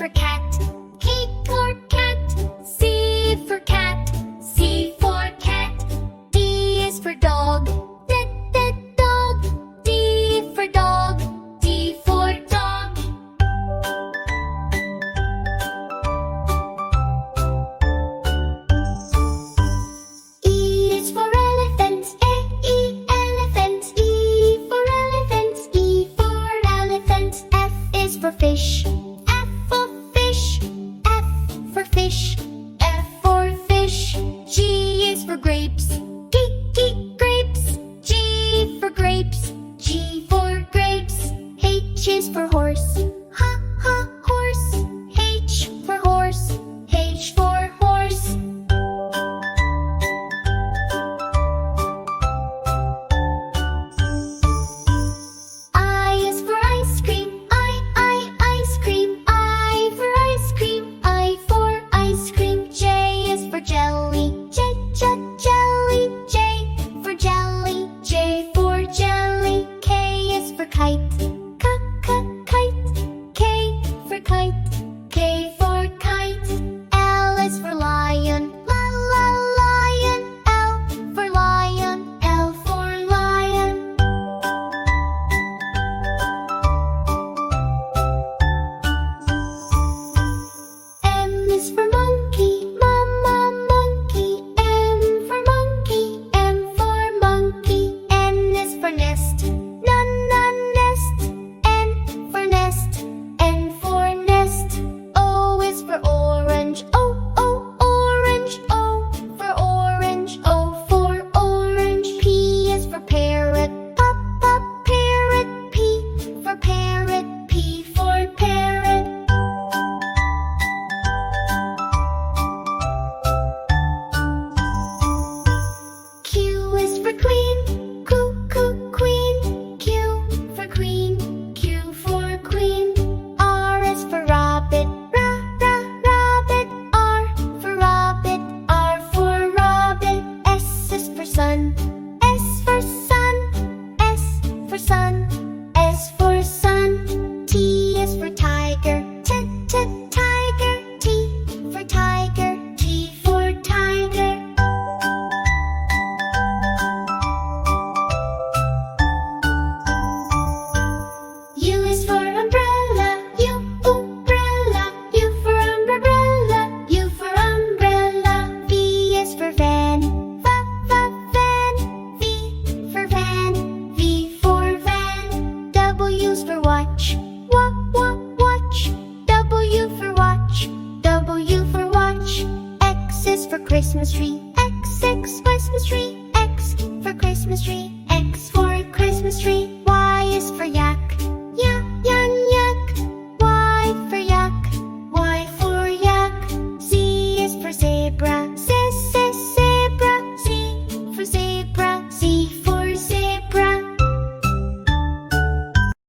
for cat, K for cat. C for cat, C for cat. D is for dog, D, D, dog. D for dog, D for dog. E is for elephant, E, elephant. E for elephant, E for elephant. F is for fish, F for fish, F for fish, F for fish. G is for grapes, G, G, grapes. G for grapes, G for grapes. H is for horse, H, H, horse. H for horse, H for horse. I is for ice cream, I, ice cream. I for ice cream, I for ice cream. J is for jelly, J, J, jelly. J for jelly, J for jelly. K is for kite, K, K, kite. K for kite, K for kite. L is for lion, lion. L for lion, L for lion. M is for monkey, monkey. M for monkey, M for monkey. N is for nest, nest. N for nest, N for nest. O is for orange, O, orange. O for orange, O for orange. P is for parrot, P, parrot. P for parrot, P for parrot. Q is for queen, queen. Q for queen, Q for queen. R is for rabbit, rabbit. R for rabbit, R for rabbit. S is for sun, S for sun. S for sun, S for sun. T is for tiger, T, tiger. T for tiger, T for tiger. U is for umbrella, U, umbrella. U for umbrella, U for umbrella. V is for van, van. V for van, V for van. W is for watch, watch. W for watch, W for watch. X is for Christmas tree, X, Christmas tree. X for Christmas tree.